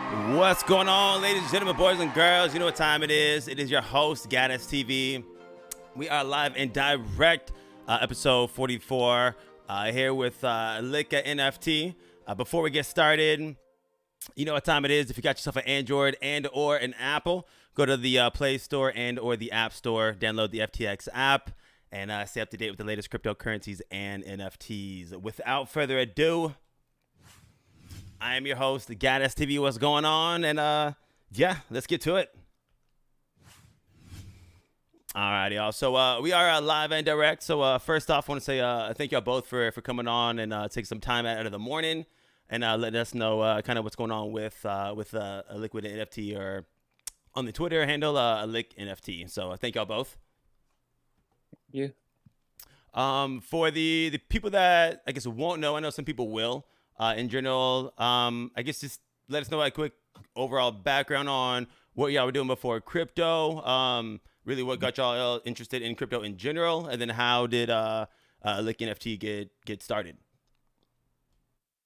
What's going on, ladies and gentlemen, boys and girls? You know what time it is. It is your host, Gaddis TV. We are live and direct, episode 44, here with Liquid NFT. Before we get started, you know what time it is. If you got yourself an Android and or an Apple, go to the Play Store and or the App Store, download the FTX app, and stay up to date with the latest cryptocurrencies and NFTs. Without further ado, I am your host, Gaddis TV. What's going on? And yeah, let's get to it. All right, y'all. So we are live and direct. So first off, I want to say thank y'all both for coming on and taking some time out of the morning and letting us know kind of what's going on with Liquid NFT or on the Twitter handle Lick NFT. So thank y'all both. Yeah. For the people that I guess won't know, I know some people will. In general, I guess just let us know a quick overall background on what y'all were doing before crypto. Really, what got y'all interested in crypto in general, and then how did Lick NFT get started?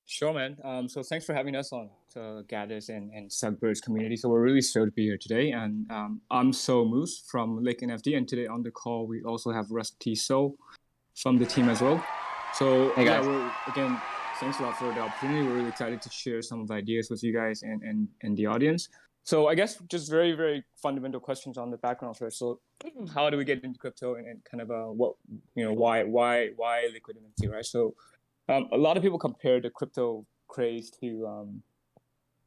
Sure, man. So thanks for having us on to Gaddis and Sugbirds community. So we're really thrilled to be here today. And I'm So Moose from Lick NFT, and today on the call we also have Rusty So from the team as well. So hey guys. Again, thanks a lot for the opportunity. We're really excited to share some of the ideas with you guys and the audience. So I guess just very, very fundamental questions on the background first. So how do we get into crypto and kind of why Liquid NFT, right? So a lot of people compare the crypto craze to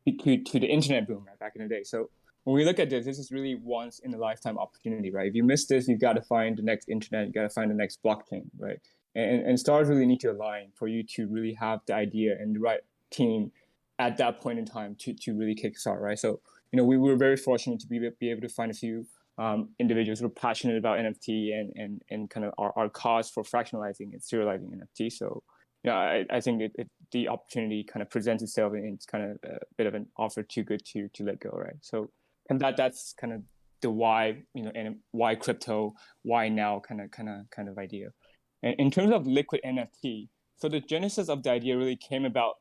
the internet boom, right, back in the day. So when we look at this is really once in a lifetime opportunity, right? If you miss this, you got to find the next internet, you got to find the next blockchain, right? And stars really need to align for you to really have the idea and the right team at that point in time to really kickstart, right? So, we were very fortunate to be able to find a few individuals who are passionate about NFT and kind of our cause for fractionalizing and serializing NFT. So, I think the opportunity kind of presents itself and it's kind of a bit of an offer too good to let go, right? So, and that's kind of the why, and why crypto, why now kind of idea. In terms of Liquid NFT, so the genesis of the idea really came about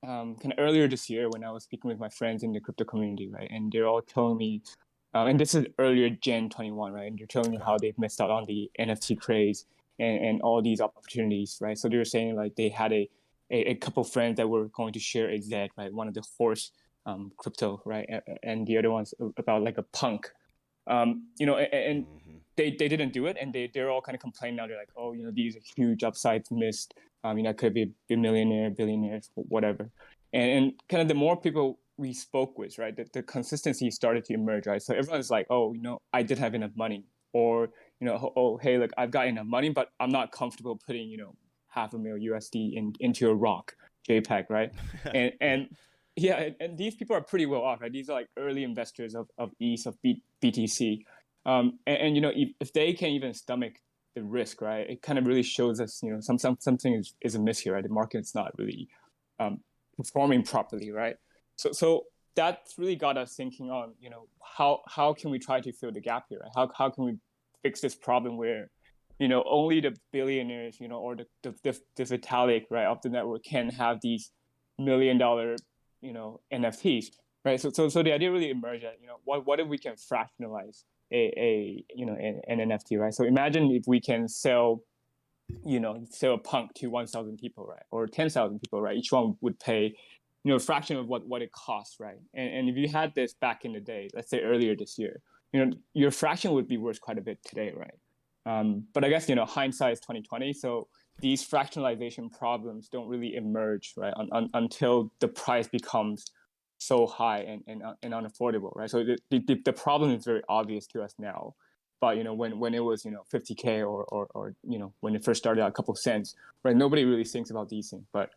kind of earlier this year when I was speaking with my friends in the crypto community, right? And they're all telling me, and this is earlier Gen 21, right? And they're telling me how they've missed out on the NFT craze and all these opportunities, right? So they were saying like they had a couple friends that were going to share a Z, right? One of the horse crypto, right? And the other one's about like a punk. And they didn't do it, and they're all kind of complaining now. They're like, oh, these are huge upsides missed. I could be a millionaire, billionaires, whatever. And kind of the more people we spoke with, right, the consistency started to emerge, right? So everyone's like, oh, I didn't have enough money, or oh, hey, look, I've got enough money, but I'm not comfortable putting $500,000 USD into a rock JPEG, right? and yeah, and these people are pretty well off, right? These are like early investors of ETH, of BTC. If they can even stomach the risk, right, it kind of really shows us, something is amiss here, right? The market's not really performing properly, right? So that's really got us thinking on, how can we try to fill the gap here, right? How can we fix this problem where, only the billionaires, or the Vitalik, right, of the network can have these $1 million, NFTs, right? So the idea really emerged that, what if we can fractionalize an NFT, right? So imagine if we can sell a punk to 1,000 people, right, or 10,000 people, right? Each one would pay, a fraction of what it costs, right? And if you had this back in the day, let's say earlier this year, your fraction would be worth quite a bit today, right? But I guess hindsight is 2020, so these fractionalization problems don't really emerge, right, until the price becomes so high and unaffordable, right? So the problem is very obvious to us now, but when it was 50K or when it first started out a couple cents, right? Nobody really thinks about these things, but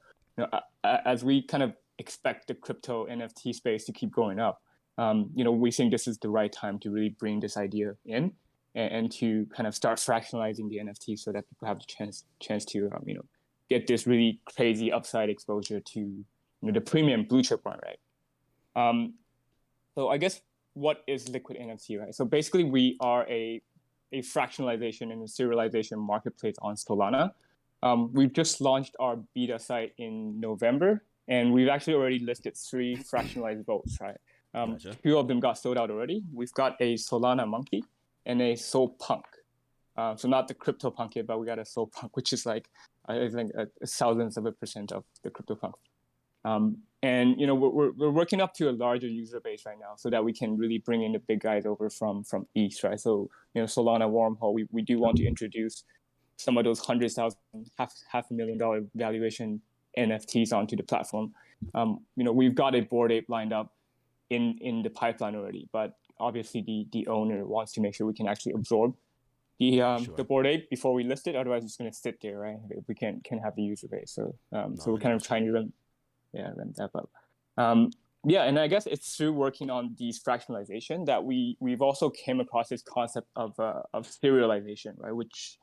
as we kind of expect the crypto NFT space to keep going up, we think this is the right time to really bring this idea in and to kind of start fractionalizing the NFT so that people have the chance to get this really crazy upside exposure to the premium blue chip one, right? So I guess what is Liquid NFT, right? So basically we are a fractionalization and a serialization marketplace on Solana. We've just launched our beta site in November, And we've actually already listed 3 fractionalized votes, right? Gotcha. 2 of them got sold out already. We've got a Solana monkey and a Soul Punk. So not the crypto punk yet, but we got a Soul Punk, which is like, I think, a thousandth of a percent of the crypto punk. And we're working up to a larger user base right now, so that we can really bring in the big guys over from East, right? So Solana Wormhole, we do want to introduce some of those $100,000, half $1,000,000 valuation NFTs onto the platform. We've got a Bored Ape lined up in the pipeline already, but obviously the owner wants to make sure we can actually absorb the Bored Ape before we list it. Otherwise, it's going to sit there, right? We can't have the user base. So we're kind of trying to ramp that up. And I guess it's through working on these fractionalization that we've also came across this concept of serialization, right? Which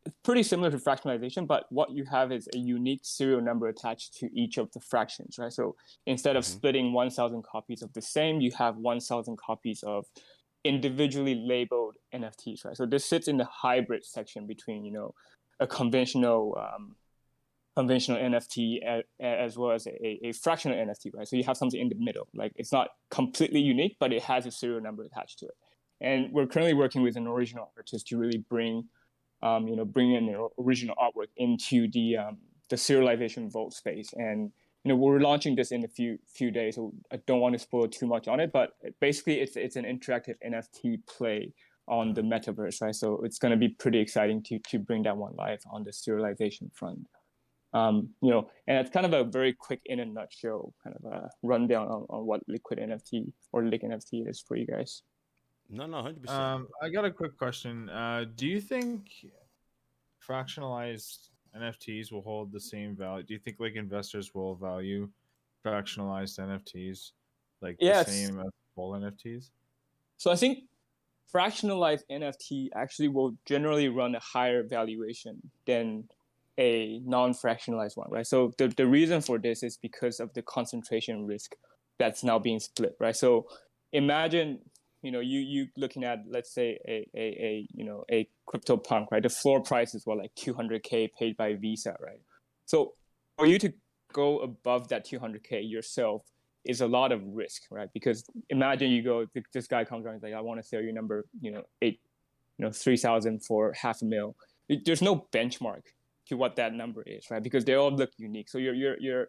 is pretty similar to fractionalization, but what you have is a unique serial number attached to each of the fractions, right? So instead of splitting 1,000 copies of the same, you have 1,000 copies of individually labeled NFTs, right? So this sits in the hybrid section between a conventional NFT as well as a fractional NFT, right? So you have something in the middle. Like, it's not completely unique, but it has a serial number attached to it. And we're currently working with an original artist to really bring in their original artwork into the serialization vault space. And we're launching this in a few days, so I don't want to spoil too much on it. But basically, it's an interactive NFT play on the metaverse, right? So it's going to be pretty exciting to bring that one live on the serialization front. And it's kind of a very quick, in a nutshell, kind of a rundown on what Liquid NFT or Lick NFT is for you guys. No, 100%. I got a quick question. Do you think fractionalized NFTs will hold the same value? Do you think like investors will value fractionalized NFTs like the same as full NFTs? So I think fractionalized NFT actually will generally run a higher valuation than a non-fractionalized one, right? So the reason for this is because of the concentration risk that's now being split, right? So imagine you looking at, let's say, a crypto punk, right? The floor price is like $200K paid by Visa, right? So for you to go above that $200K yourself is a lot of risk, right? Because imagine this guy comes around and is like, I want to sell your number, 3,000 for $500,000. There's no benchmark to what that number is, right? Because they all look unique. So your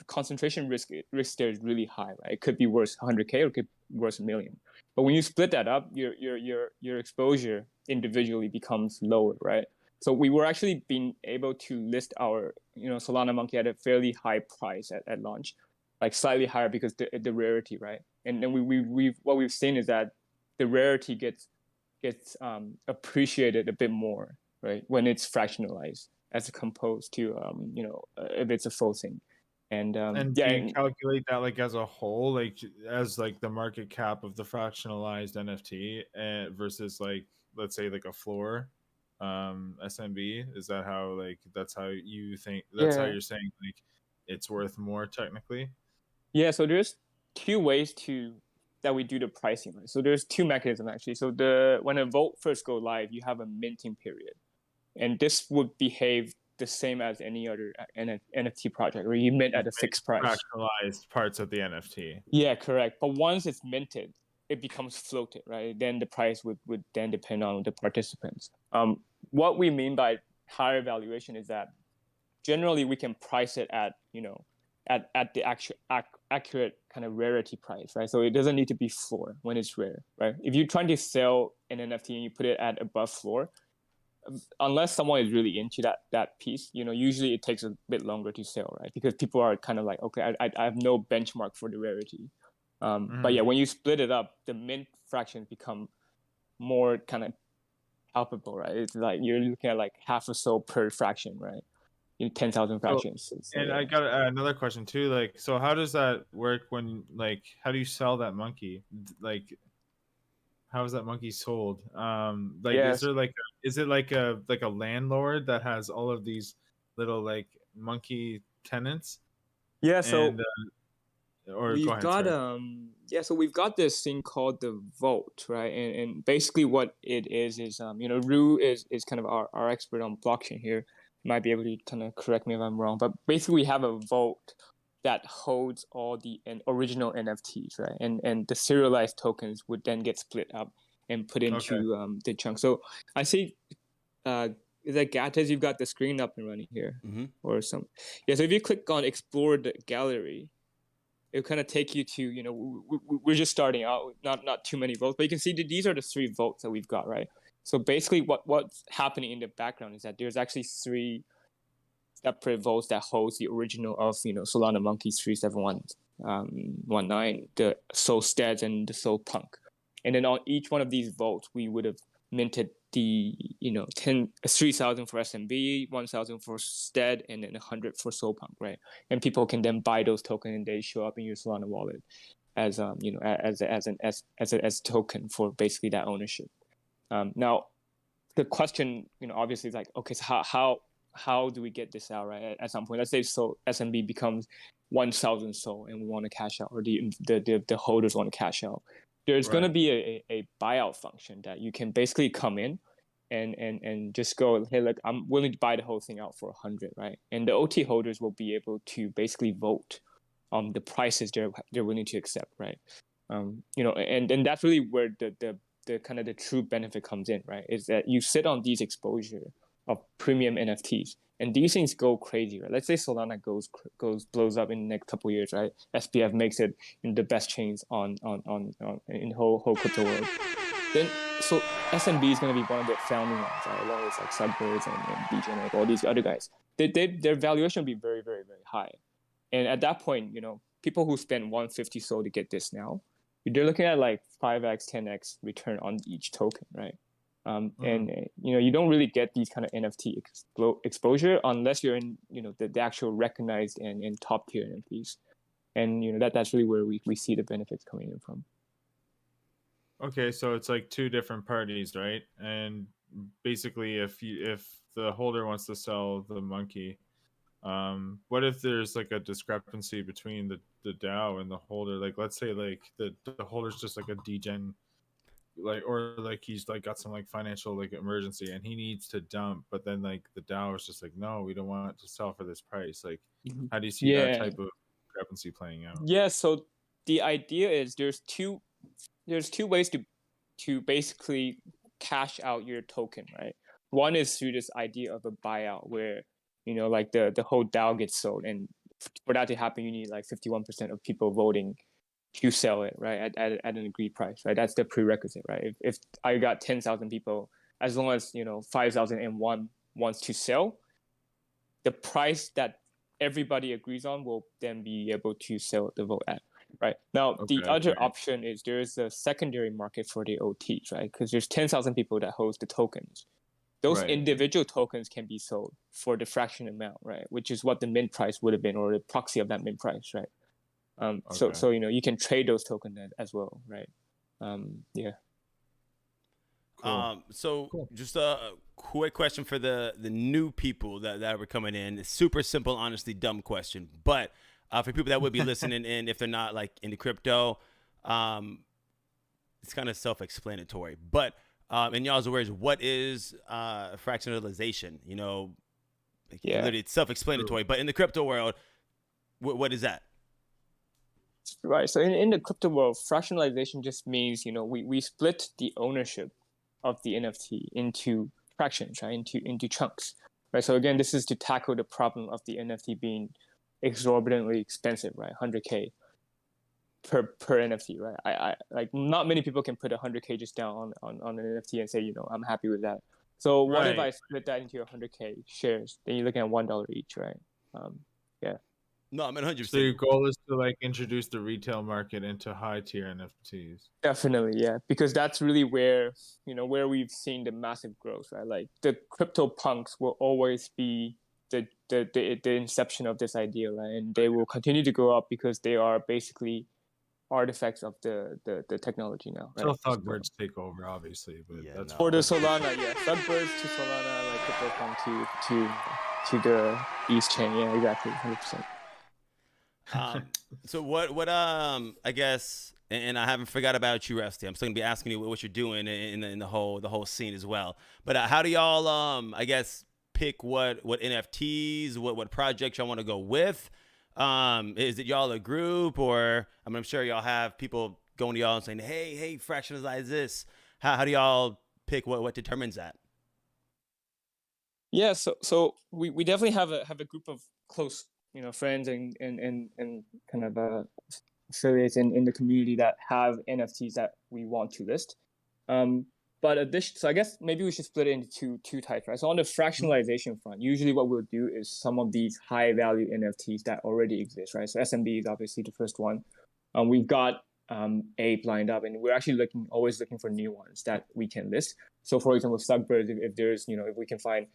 concentration risk there is really high, right? It could be worth 100K or it could be worth $1 million. But when you split that up, your exposure individually becomes lower, right? So we were actually being able to list our Solana Monkey at a fairly high price at launch, like slightly higher because the rarity, right? And then what we've seen is that the rarity gets appreciated a bit more, right, when it's fractionalized as opposed to if it's a full thing. And do you calculate that like as a whole, like as like the market cap of the fractionalized NFT versus like, let's say, like a floor SMB? Is that how, like, that's how you think, that's how you're saying like it's worth more technically? Yeah, so there's 2 ways that we do the pricing, right? So there's 2 mechanisms actually. So when a vote first go live, you have a minting period, and this would behave the same as any other NFT project, where you mint at a fixed price. Fractionalized parts of the NFT. Yeah, correct. But once it's minted, it becomes floated, right? Then the price would then depend on the participants. What we mean by higher valuation is that generally we can price it at the actual accurate kind of rarity price, right? So it doesn't need to be floor when it's rare, right? If you're trying to sell an NFT and you put it at above floor, unless someone is really into that piece, usually it takes a bit longer to sell, right? Because people are kind of like, okay, I have no benchmark for the rarity. But yeah, when you split it up, the mint fractions become more kind of palpable, right? It's like you're looking at like half or so per fraction, right? 10,000 fractions. And I got another question too. Like, so how does that work when, like, how do you sell that monkey? Like, how is that monkey sold? Is there like, is it like a landlord that has all of these little like monkey tenants? Yeah. So we've got this thing called the vault, right? And basically what it is Rue is kind of our expert on blockchain here. might be able to kind of correct me if I'm wrong, but basically we have a vault that holds all the original NFTs, right? And the serialized tokens would then get split up and put into the chunk. So I see, is that Gattes, you've got the screen up and running here, or some? Yeah. So if you click on Explore the Gallery, it'll kind of take you to, you know, we're just starting out, not too many votes, but you can see that these are the 3 votes that we've got, right? So basically, what's happening in the background is that there's actually 3 separate votes that holds the original of, you know, Solana Monkeys 37119, the Soul Steads and the Soul Punk. And then on each one of these votes, we would have minted the, you know, 3,000 for SMB, 1,000 for Stead, and then 100 for Soul Punk, right? And people can then buy those tokens and they show up in your Solana wallet as you know, as a token for basically that ownership. Now, the question, you know, obviously is like, okay, so how do we get this out, right? At some point, let's say so SMB becomes 1,000 SOL and we want to cash out, or the holders want to cash out. There's going to be a buyout function that you can basically come in and just go, hey, look, I'm willing to buy the whole thing out for 100, right? And the OT holders will be able to basically vote on the prices they're willing to accept, right? You know, and that's really where the kind of the true benefit comes in, right? Is that you sit on these exposure of premium NFTs, and these things go crazy, right? Let's say Solana blows up in the next couple of years, right? SPF makes it in the best chains on in the whole crypto world. Then so SMB is going to be one of the founding ones, right? Along with like Subbirds and BGN, all these other guys. Their valuation will be very, very, very high, and at that point, you know, people who spend 150 SOL to get this now, they're looking at like 5x, 10x return on each token, right? And you know, you don't really get these kind of NFT exposure unless you're in, you know, the actual recognized and top tier NFTs, and you know that's really where we see the benefits coming in from. Okay, so it's like 2 different parties, right? And basically, if the holder wants to sell the monkey, what if there's like a discrepancy between the DAO and the holder? Like, let's say like the holder's just like a degen, like, or like he's like got some like financial like emergency and he needs to dump, but then like the DAO is just like, no, we don't want to sell for this price. Like, how do you see that type of discrepancy playing out? Yeah, so the idea is there's two ways to basically cash out your token, right? One is through this idea of a buyout where, you know, like the whole DAO gets sold, and for that to happen, you need like 51% of people voting to sell it, right, at an agreed price, right? That's the prerequisite, right? If I got 10,000 people, as long as, you know, 5,001 wants to sell, the price that everybody agrees on will then be able to sell the vote at, right? Now, the other option is there's a secondary market for the OTs, right? Because there's 10,000 people that host the tokens. Those individual tokens can be sold for the fraction amount, right? Which is what the mint price would have been, or the proxy of that mint price, right? So you know, you can trade those tokens as well, right? Yeah. Cool. Just a quick question for the new people that were coming in. It's super simple, honestly, dumb question, but for people that would be listening in, if they're not like into crypto, it's kind of self-explanatory. But in y'all's words, what is fractionalization? You know, literally it's self-explanatory. But in the crypto world, what is that? Right. So in the crypto world, fractionalization just means, you know, we split the ownership of the NFT into fractions, right? Into chunks, right? So again, this is to tackle the problem of the NFT being exorbitantly expensive, right? 100K per NFT, right? I like, not many people can put 100K just down on an NFT and say, you know, I'm happy with that. So what if I split that into 100K shares? Then you're looking at $1 each, right? Yeah. No, I'm 100%. So your goal is to like introduce the retail market into high tier NFTs. Definitely, yeah, because that's really where, you know, where we've seen the massive growth, right? Like the crypto punks will always be the inception of this idea, right? And they will continue to go up because they are basically artifacts of the technology now, right? So Thugbirds take over, obviously, but that's for the Solana, Thugbirds to Solana, like CryptoPunk to the East chain, yeah, exactly, 100%. So what I guess, and I haven't forgot about you, Rusty. I'm still gonna be asking you what you're doing in the whole scene as well. But how do y'all I guess pick what NFTs, what projects y'all want to go with? Is it y'all a group, or I'm sure y'all have people going to y'all and saying, hey, fractionalize this. How do y'all pick what determines that? Yeah, so we definitely have a group of close friends and kind of affiliates in the community that have NFTs that we want to list. But so I guess maybe we should split it into two types, right? So on the fractionalization front, usually what we'll do is some of these high value NFTs that already exist, right? So SMB is obviously the first one. We've got Ape lined up, and we're actually always looking for new ones that we can list. So for example, Sugbirds, if there's if we can find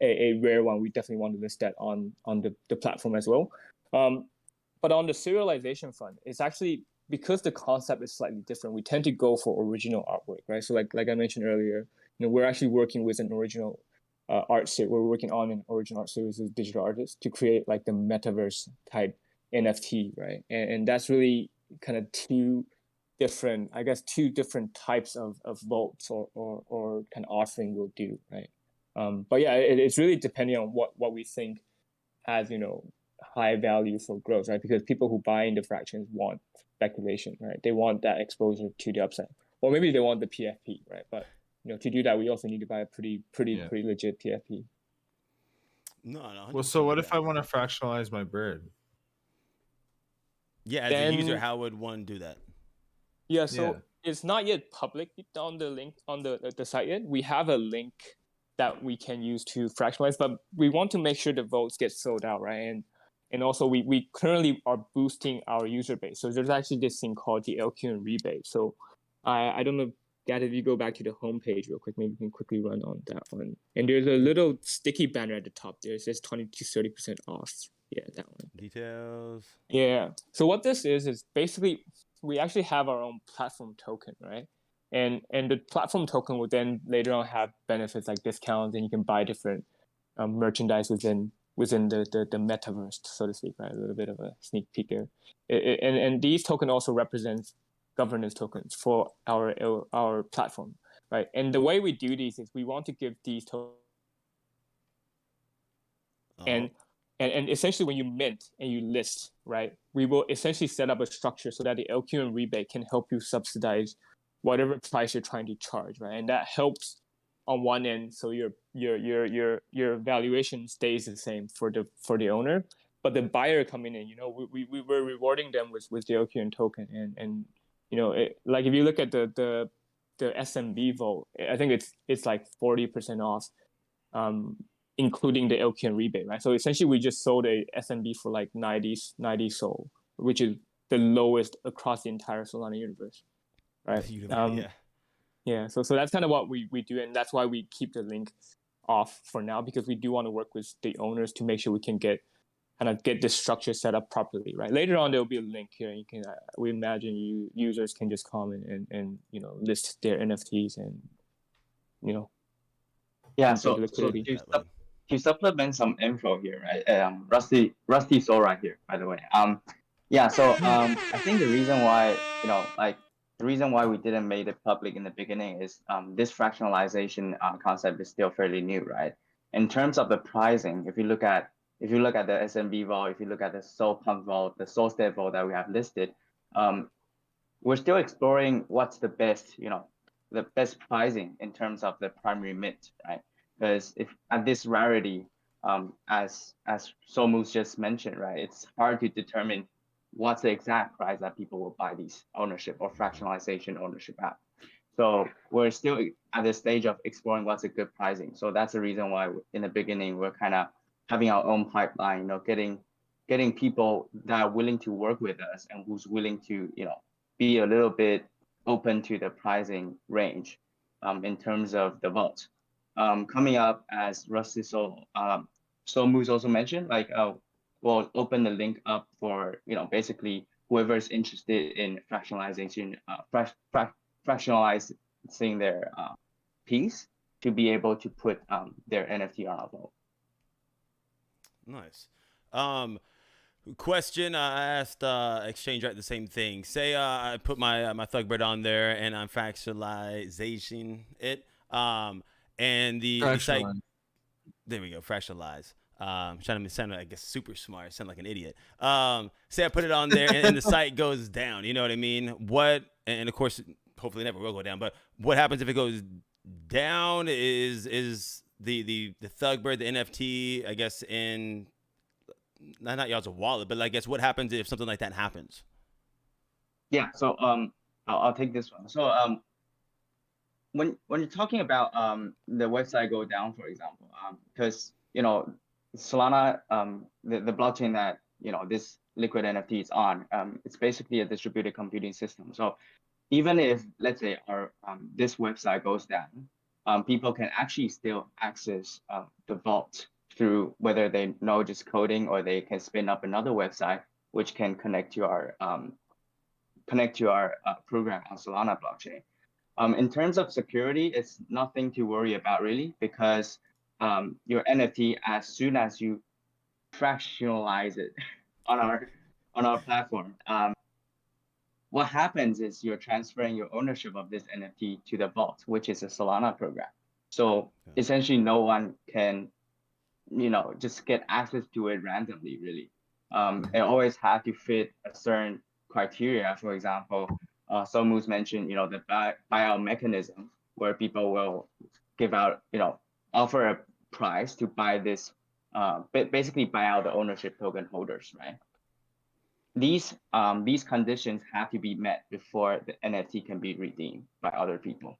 a rare one, we definitely want to list that on the platform as well. But on the serialization front, it's actually, because the concept is slightly different, we tend to go for original artwork, right? So like I mentioned earlier, we're actually working with an original art series. We're working on an original art series as digital artists to create like the metaverse type NFT, right? And that's really kind of two different types of vaults or kind of offering we'll do, right? But yeah, it's really depending on what we think has high value for growth, right? Because people who buy into fractions want speculation, right? They want that exposure to the upside, or maybe they want the PFP, right? But to do that, we also need to buy a pretty legit PFP. No. Well, so what if I want to fractionalize my bird? Yeah, as a user, how would one do that? Yeah, so it's not yet public on the link on the site yet. We have a link that we can use to fractionalize, but we want to make sure the votes get sold out, right? And also we currently are boosting our user base. So there's actually this thing called the LQ and rebate. So I don't know, Gad, if you go back to the homepage real quick, maybe we can quickly run on that one. And there's a little sticky banner at the top there. It says 20 to 30% off. Yeah, that one. Details. Yeah. So what this is basically, we actually have our own platform token, right? And the platform token will then later on have benefits like discounts, and you can buy different merchandise within the metaverse, so to speak, right? A little bit of a sneak peek there. And these tokens also represent governance tokens for our platform, right? And the way we do these is we want to give these tokens, and essentially when you mint and you list, right, we will essentially set up a structure so that the LQ and rebate can help you subsidize whatever price you're trying to charge, right? And that helps on one end, so your valuation stays the same for the owner, but the buyer coming in, we were rewarding them with the LQ and token, and like if you look at the SMB vote, I think it's like 40% off, including the LQ and rebate, right? So essentially, we just sold a SMB for like 90 SOL, which is the lowest across the entire Solana universe, right? Yeah. So that's kind of what we do, and that's why we keep the link off for now, because we do want to work with the owners to make sure we can get this structure set up properly, right? Later on, there'll be a link here, and you can we imagine users can just come and list their NFTs and yeah. So to supplement some info here, right? Rusty Soul right here, by the way. Yeah. So I think the reason why the reason why we didn't make it public in the beginning is this fractionalization concept is still fairly new, right? In terms of the pricing, if you look at the SMB vault, if you look at the Soul Pump vault, the Soul State vault that we have listed, we're still exploring what's the best, the best pricing in terms of the primary mint, right? Because if at this rarity, as Somus just mentioned, right, it's hard to determine what's the exact price that people will buy these ownership or fractionalization ownership at. So we're still at the stage of exploring what's a good pricing. So that's the reason why in the beginning we're kind of having our own pipeline, getting people that are willing to work with us and who's willing to, be a little bit open to the pricing range in terms of the vote. Coming up, as Rusty Somus also mentioned, we'll open the link up for basically whoever is interested in fractionalization, fractionalizing their piece to be able to put their NFT on our vote. Nice. Question I asked Exchange Right the same thing. Say I put my Thugbird on there and I'm fractionalizing it, and the site. There we go. Fractionalized. Trying to sound, I guess, super smart. Sound like an idiot. Say I put it on there and the site goes down. You know what I mean? What? And of course, hopefully, it never will go down. But what happens if it goes down? Is the Thugbird, the NFT, I guess, in not y'all's wallet, but I guess what happens if something like that happens? Yeah. So I'll take this one. So when you're talking about the website go down, for example, because Solana, the blockchain that this Liquid NFT is on, it's basically a distributed computing system. So even if, let's say, our this website goes down, people can actually still access the vault through whether they know just coding, or they can spin up another website which can connect to our program on Solana blockchain. In terms of security, it's nothing to worry about really, because your NFT, as soon as you fractionalize it on our platform, what happens is you're transferring your ownership of this NFT to the vault, which is a Solana program. So essentially, no one can, just get access to it randomly. Really, it always had to fit a certain criteria. For example, Somu's mentioned, the buyout mechanism, where people will give out, offer a price to buy this, basically buy out the ownership token holders, right? These conditions have to be met before the NFT can be redeemed by other people.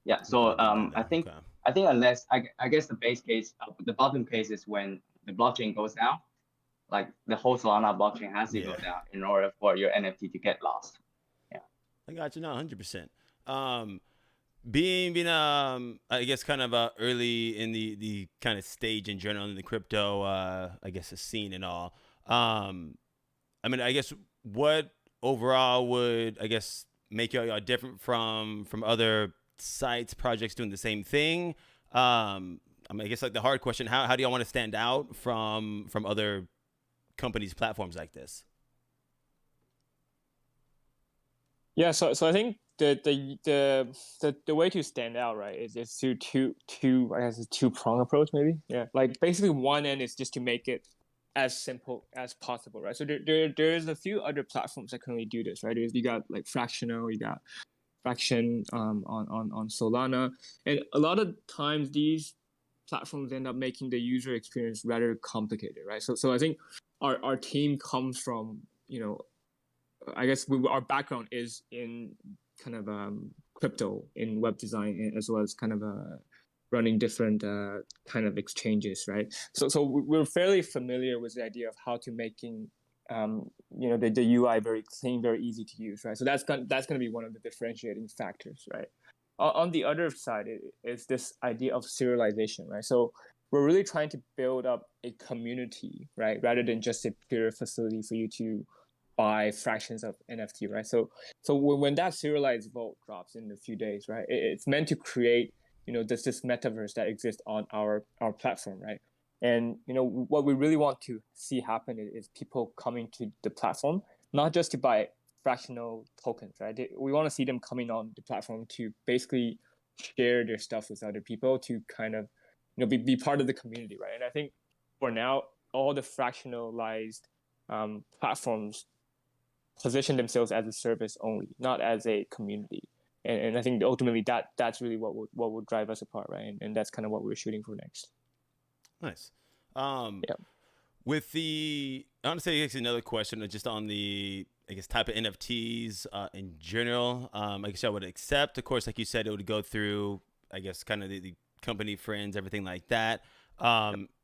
Yeah. So I think unless I guess the base case, the bottom case is when the blockchain goes down, like the whole Solana blockchain has to go down in order for your NFT to get lost. Yeah. I got you. No, 100%. Being I guess kind of early in the kind of stage in general in the crypto I guess the scene and all. I mean, I guess what overall would, I guess, make y'all different from other sites, projects doing the same thing? I mean, I guess like the hard question, how do y'all want to stand out from other companies, platforms like this? Yeah, so I think the way to stand out, right, is to I guess a two-prong approach maybe. Yeah, like basically one end is just to make it as simple as possible, right? So there's a few other platforms that currently do this, right? You got like Fractional, you got Fraction on Solana, and a lot of times these platforms end up making the user experience rather complicated, right? So I think our team comes from, I guess our background is in kind of crypto, in web design, as well as kind of running different kind of exchanges, right? So we're fairly familiar with the idea of how to making the UI very clean, very easy to use, right? So that's going to be one of the differentiating factors, right? On the other side, it's this idea of serialization, right? So we're really trying to build up a community, right, rather than just a pure facility for you to buy fractions of NFT, right? So when that serialized vault drops in a few days, right, it's meant to create, this metaverse that exists on our platform, right? And what we really want to see happen is people coming to the platform, not just to buy fractional tokens, right? We want to see them coming on the platform to basically share their stuff with other people, to kind of be part of the community, right? And I think for now, all the fractionalized platforms position themselves as a service only, not as a community. And I think ultimately that's really what would drive us apart, right? And that's kind of what we're shooting for next. Nice. With the, honestly, actually another question just on the, I guess, type of NFTs in general. I guess I would accept, of course, like you said, it would go through, I guess, kind of the company friends, everything like that.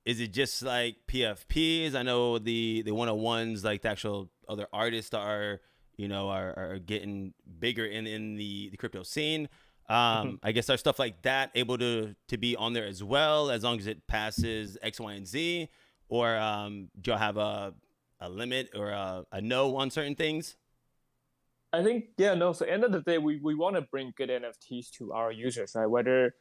Is it just like PFPs? I know the 101s, like the actual other artists are getting bigger in the crypto scene. I guess are stuff like that able to be on there as well, as long as it passes X, Y, and Z? Or do y'all have a limit or a no on certain things? I think, so at the end of the day, we want to bring good NFTs to our users, right? Whether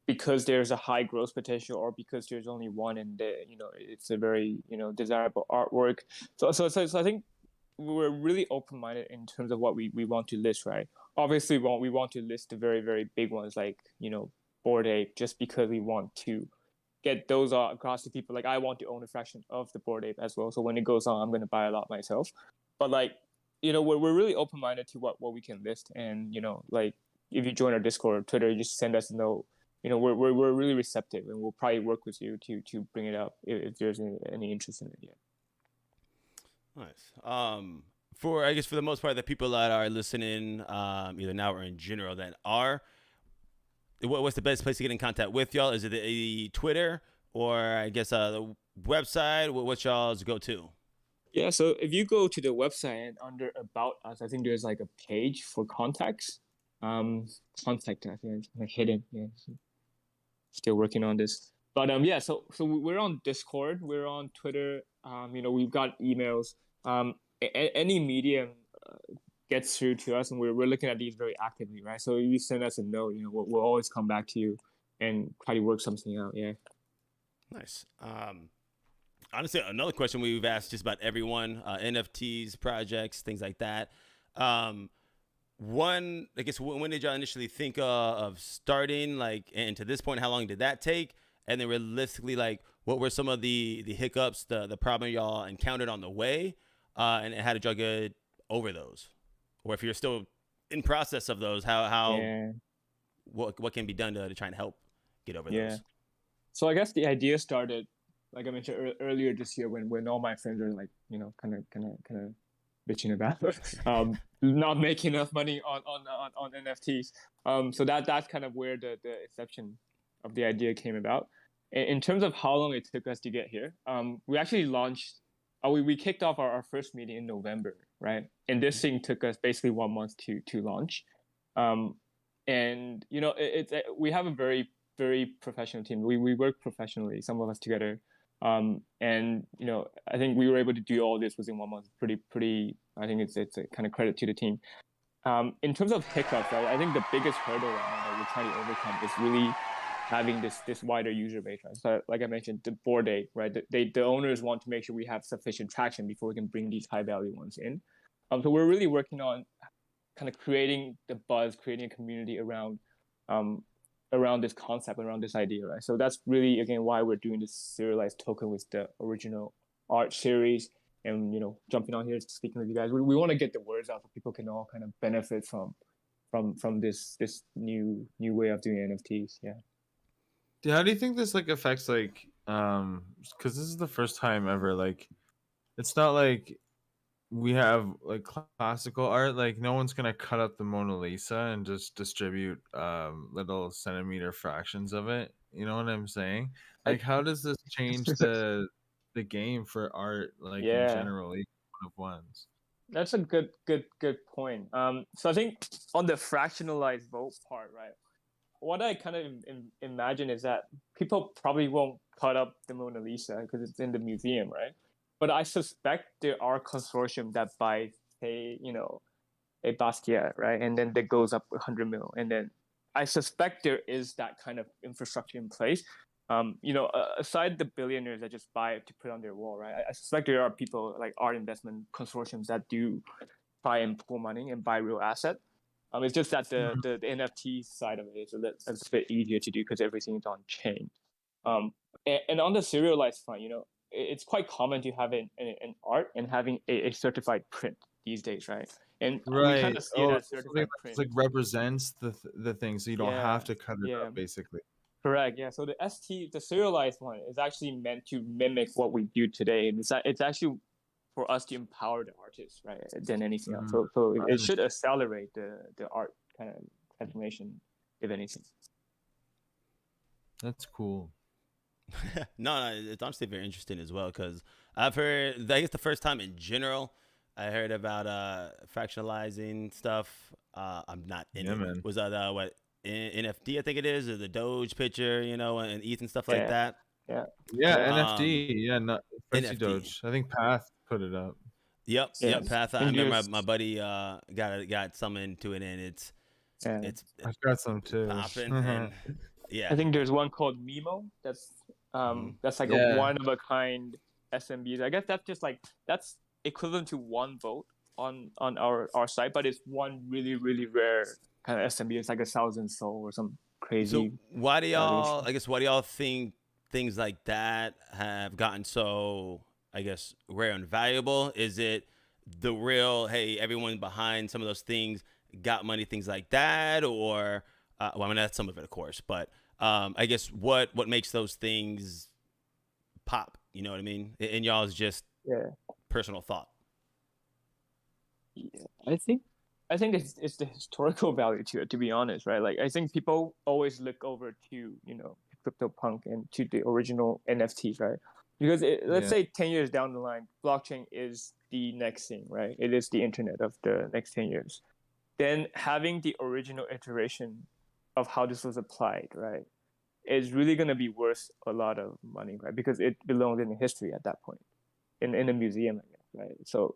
because there's a high growth potential or because there's only one and it's a very desirable artwork. So I think we're really open-minded in terms of what we want to list, right? Obviously, we want to list the very, very big ones like Bored Ape, just because we want to get those across to people. Like, I want to own a fraction of the Bored Ape as well. So when it goes on, I'm going to buy a lot myself. But like, we're really open-minded to what we can list. And, like, if you join our Discord or Twitter, you just send us a note. We're really receptive, and we'll probably work with you to bring it up if there's any interest in it. Yeah. Nice. For the most part, the people that are listening, either now or in general, that are, what's the best place to get in contact with y'all? Is it the Twitter, or I guess the website? What's y'all's go-to? Yeah, so if you go to the website and under About Us, I think there's like a page for contacts. Contact, I think it's like hidden. Yeah, still working on this. But yeah, so we're on Discord, we're on Twitter. We've got emails. Any medium gets through to us, and we're looking at these very actively, right? So if you send us a note, we'll always come back to you and try to work something out. Yeah. Nice. Honestly, another question we've asked just about everyone, NFTs, projects, things like that. One, I guess, when did y'all initially think of starting, like, and to this point, how long did that take? And then realistically, like, what were some of the hiccups, the problem y'all encountered on the way, and how did y'all get over those? Or if you're still in process of those, what can be done to try and help get over those? So I guess the idea started, like I mentioned earlier this year, when all my friends are like, kind of bitching about not making enough money on NFTs. So that's kind of where the inception of the idea came about. In terms of how long it took us to get here, we actually launched. We kicked off our first meeting in November, right? And this thing took us basically 1 month to launch. And we have a very, very professional team. We work professionally, some of us together. And I think we were able to do all this within 1 month. Pretty. I think it's a kind of credit to the team. In terms of hiccups, right? I think the biggest hurdle right now that we're trying to overcome is really having this wider user base. Right? So, like I mentioned, the Bored Ape, right? The owners want to make sure we have sufficient traction before we can bring these high value ones in. So we're really working on kind of creating the buzz, creating a community around this concept, around this idea, right? So that's really, again, why we're doing this serialized token with the original art series, and jumping on here, speaking with you guys. We want to get the words out so people can all kind of benefit from this new way of doing NFTs. Yeah. How do you think this like affects like because this is the first time ever, like it's not like we have like classical art, like no one's gonna cut up the Mona Lisa and just distribute little centimeter fractions of it, you know what I'm saying? Like how does this change the game for art, like in general, each one of ones? That's a good point. So I think on the fractionalized vote part, right, what I kind of imagine is that people probably won't cut up the Mona Lisa because it's in the museum, right? But I suspect there are consortium that buy, say, a Basquiat, right? And then that goes up 100 mil. And then I suspect there is that kind of infrastructure in place. Aside the billionaires that just buy it to put on their wall, right? I suspect there are people like art investment consortiums that do try and pull money and buy real asset. It's just that the NFT side of it is a bit easier to do because everything is on chain. And on the serialized front, it's quite common to have an art and having a certified print these days, right? And we kind of see that certified print like represents the thing, so you don't have to cut it up, basically. Correct. Yeah. So the serialized one is actually meant to mimic what we do today, and it's actually for us to empower the artists, right? Than anything else. So it should accelerate the art kind of transformation, if anything. That's cool. No, it's honestly very interesting as well, because I've heard, I guess the first time in general I heard about fractionalizing stuff. I'm not in it. Was that what NFT? I think it is, or the Doge picture, and ETH and stuff like that. Yeah. NFT. Yeah, not NFT. Doge. I think Path put it up. Yep. Path. I remember my buddy got some into it, and it's I've got some too. Popping, and I think there's one called Mimo. That's like a one of a kind SMBs. I guess that's equivalent to one vote on our site, but it's one really, really rare kind of SMB. It's like 1,000 SOL or some crazy. So why do y'all think things like that have gotten so, I guess, rare and valuable? Is it the real, hey, everyone behind some of those things got money, things like that? Or, well, I mean, that's some of it, of course. But I guess what makes those things pop? You know what I mean? In y'all's just personal thought. Yeah, I think it's the historical value to it, to be honest, right? Like, I think people always look over to, CryptoPunk and to the original NFTs, right? Because let's say 10 years down the line, blockchain is the next thing, right? It is the internet of the next 10 years. Then having the original iteration of how this was applied, right, is really going to be worth a lot of money, right? Because it belongs in history at that point, in a museum, I guess, right? So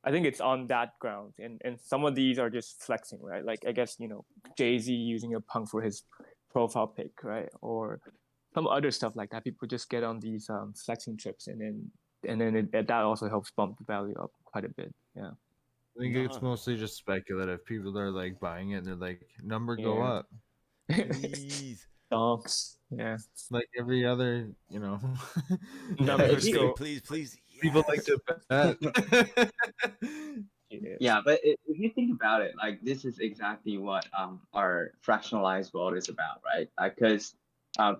I think it's on that ground, and some of these are just flexing, right? Like, I guess, Jay-Z using a punk for his profile pic, right? Or some other stuff like that. People just get on these flexing trips, and then that also helps bump the value up quite a bit. Yeah. I think it's mostly just speculative. People are like buying it and they're like, number go up. Please. Donks. Yeah. Like every other, Numbers go. Please. Yes. People like to bet. Yeah, but if you think about it, like, this is exactly what our fractionalized world is about, right? Because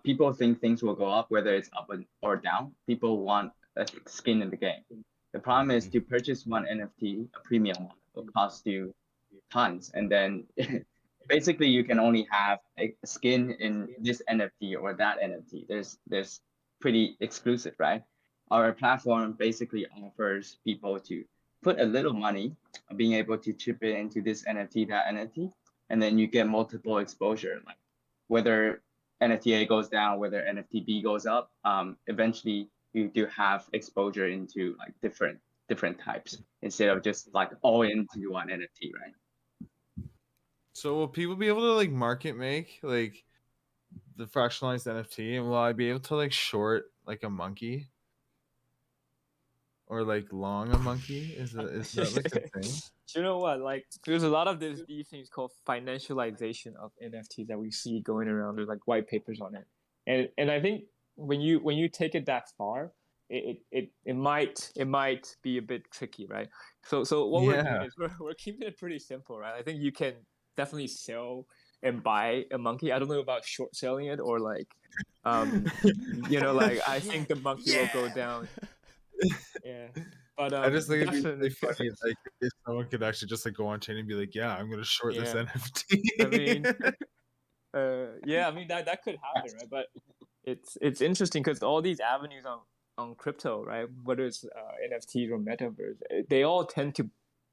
people think things will go up, whether it's up or down. People want a skin in the game. The problem is, to purchase one NFT, a premium one, will cost you tons, and then basically you can only have a skin in this NFT or that NFT. There's pretty exclusive, right? Our platform basically offers people to put a little money, being able to chip it into this NFT, that NFT, and then you get multiple exposure. Like, whether NFT A goes down, whether NFT B goes up, eventually you do have exposure into like different types, instead of just like all into one NFT, right? So will people be able to like market make like the fractionalized NFT, and will I be able to like short like a monkey? Or like long a monkey? Is that like a thing? You know what? Like, there's a lot of these things called financialization of NFTs that we see going around. There's like white papers on it, and I think when you take it that far, it might be a bit tricky, right? So what we're doing is we're keeping it pretty simple, right? I think you can definitely sell and buy a monkey. I don't know about short selling it, or like, like, I think the monkey will go down. Yeah, but I just think it'd be really funny, like, if someone could actually just like go on chain and be like, "Yeah, I'm gonna short this NFT." I mean, I mean, that could happen, right? But it's interesting because all these avenues on crypto, right? Whether it's NFTs or metaverse, they all tend to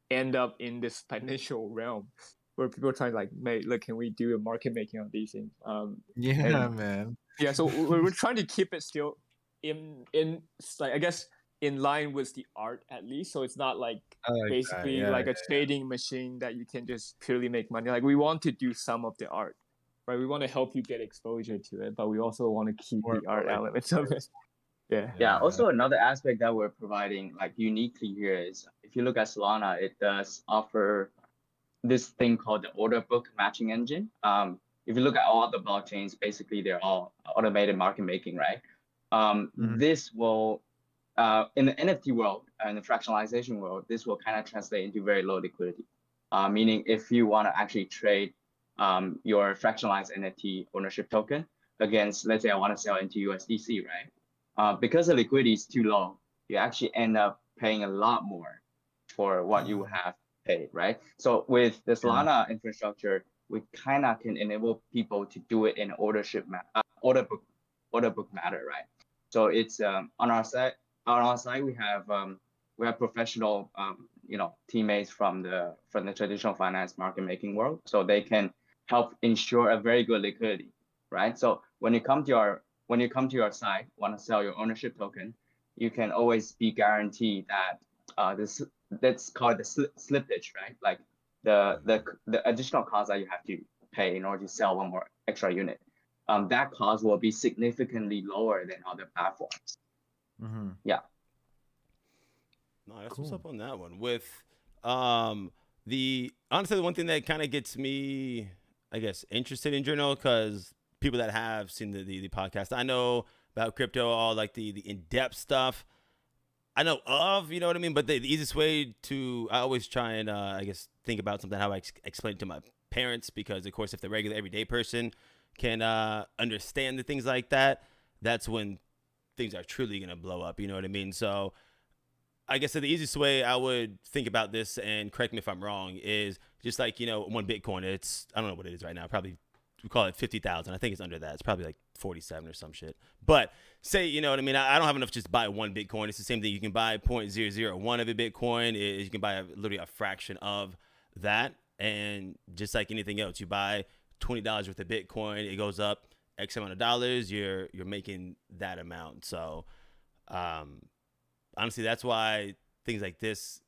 end up in this financial realm where people are trying to like, look, can we do a market making on these things? Man. Yeah, so we're trying to keep it still in like, I guess, in line with the art, at least, so it's not like basically like a trading machine that you can just purely make money. Like, we want to do some of the art, right? We want to help you get exposure to it, but we also want to keep the art elements of it. Yeah. Also, another aspect that we're providing like uniquely here is, if you look at Solana, it does offer this thing called the order book matching engine. If you look at all the blockchains, basically they're all automated market making, right? This will in the NFT world and the fractionalization world, this will kind of translate into very low liquidity. Meaning, if you want to actually trade your fractionalized NFT ownership token against, let's say I want to sell into USDC, right? Because the liquidity is too low, you actually end up paying a lot more for what you have paid, right? So with the Solana infrastructure, we kind of can enable people to do it in order book matter, right? So it's on our side. On our side, we have professional teammates from the traditional finance market making world, so they can help ensure a very good liquidity, right? So when you come to your site, want to sell your ownership token, you can always be guaranteed that that's called the slippage, right? Like the additional cost that you have to pay in order to sell one more extra unit. That cost will be significantly lower than other platforms. Yeah. No, that's what's up on that one. With honestly, the one thing that kind of gets me, I guess, interested in journal, because people that have seen the podcast, I know about crypto, all like the in-depth stuff I know of, you know what I mean? But the easiest way I always try and, I guess, think about something, how I explain it to my parents, because, of course, if the regular everyday person can understand the things like that, that's when things are truly going to blow up, you know what I mean? So I guess the easiest way I would think about this, and correct me if I'm wrong, is just like, one Bitcoin, I don't know what it is right now, probably we call it 50,000. I think it's under that. It's probably like 47 or some shit. But say, you know what I mean? I don't have enough just to buy one Bitcoin. It's the same thing. You can buy 0.001 of a Bitcoin. You can buy literally a fraction of that. And just like anything else, you buy $20 worth of Bitcoin, it goes up X amount of dollars, you're making that amount. So honestly, that's why things like this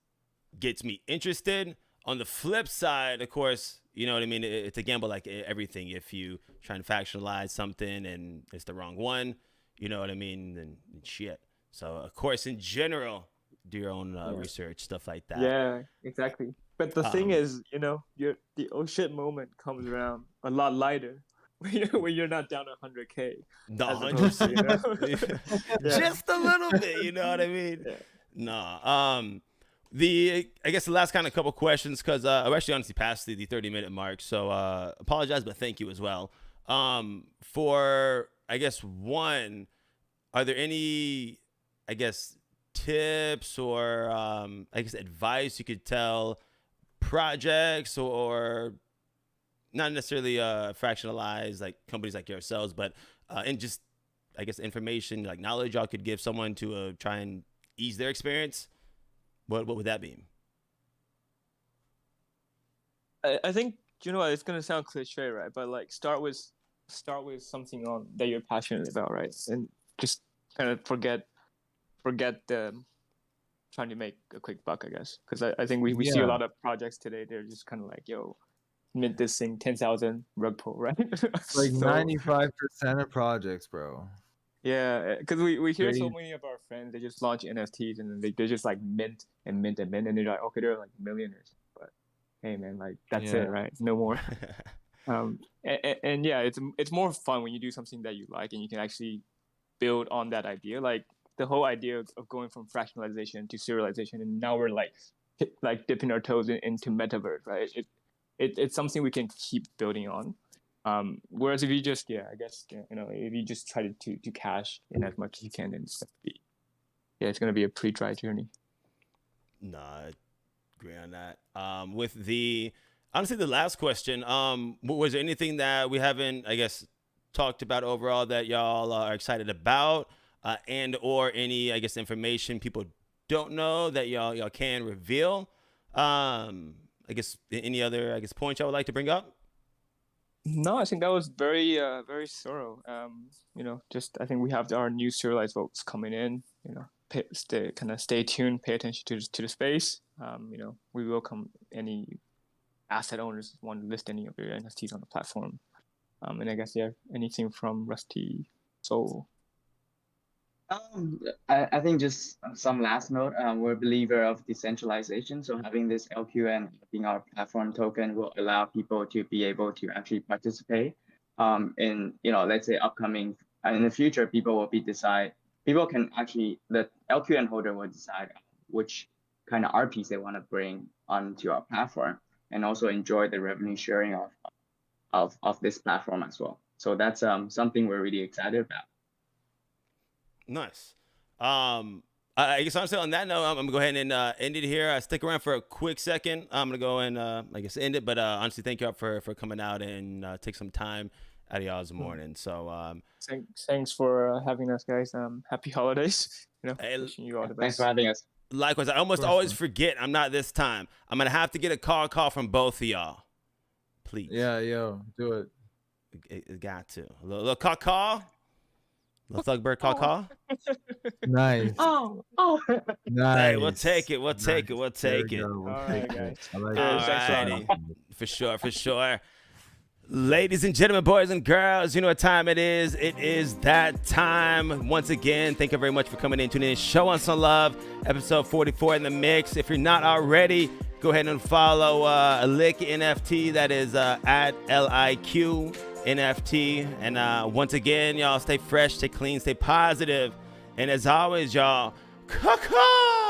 gets me interested. On the flip side, of course, you know what I mean? It's a gamble like everything. If you try and factionalize something and it's the wrong one, you know what I mean? Then shit. So, of course, in general, do your own research, stuff like that. Yeah, exactly. But the thing is, the oh shit moment comes around a lot lighter when you're not down 100K. The 100%. Just a little bit, you know what I mean? Yeah. No. I guess the last kind of couple questions, because I actually honestly passed the 30-minute mark, so apologize, but thank you as well. For, I guess, one, are there any, I guess, tips or, I guess, advice you could tell projects or not necessarily fractionalized, like companies like yourselves, but and just, I guess, information, like knowledge y'all could give someone to try and ease their experience? What would that be? I think, it's gonna sound cliche, right? But like start with something that you're passionate about, right? And just kind of forget the trying to make a quick buck, I guess. Because I think we see a lot of projects today. They're just kind of like, yo, mint this thing 10,000 rug pull, right? Like 95% of projects, bro. Yeah, because we hear so many of our friends, they just launch NFTs and then they just like mint and mint and mint, and they're like, okay, they're like millionaires. But hey, man, like that's it, right? No more. And yeah, it's more fun when you do something that you like and you can actually build on that idea. Like the whole idea of going from fractionalization to serialization, and now we're like dipping our toes into metaverse, right? It's something we can keep building on. Whereas if you just, if you just try to cash in as much as you can, then it's going to be a pretty dry journey. No, I agree on that. Honestly, the last question, was there anything that we haven't, I guess, talked about overall that y'all are excited about, and or any, I guess, information people don't know that y'all can reveal? I guess any other, points y'all would like to bring up? No, I think that was very, very thorough. I think we have our new serialized votes coming in. Stay tuned, pay attention to the space. We welcome any asset owners who want to list any of their NFTs on the platform. And I guess anything from Rusty Soul. I think just some last note. We're a believer of decentralization, so having this LQN being our platform token will allow people to be able to actually participate in, let's say upcoming in the future. The LQN holder will decide which kind of RPs they want to bring onto our platform, and also enjoy the revenue sharing of this platform as well. So that's something we're really excited about. Nice. I guess honestly on that note, I'm gonna go ahead and end it here. Stick around for a quick second. I'm gonna go and end it. But honestly, thank you all for coming out and take some time out of y'all's morning. So thanks for having us, guys. Happy holidays. Wishing you all the best. Thanks for having us. Likewise, I almost always forget. I'm not this time. I'm gonna have to get a call from both of y'all. Please. Yeah, do it. It got to. A little call. Little Thugbird call. Nice. Oh. Nice. Hey, we'll take it. We'll take it. All right, guys. I like it. For sure. Ladies and gentlemen, boys and girls, you know what time it is. It is that time. Once again, thank you very much for coming in, tuning in. Show us some love. Episode 44 in the mix. If you're not already, go ahead and follow Liquid NFT. That is at LIQ NFT. And once again, y'all stay fresh, stay clean, stay positive. And as always, y'all, caw-caw!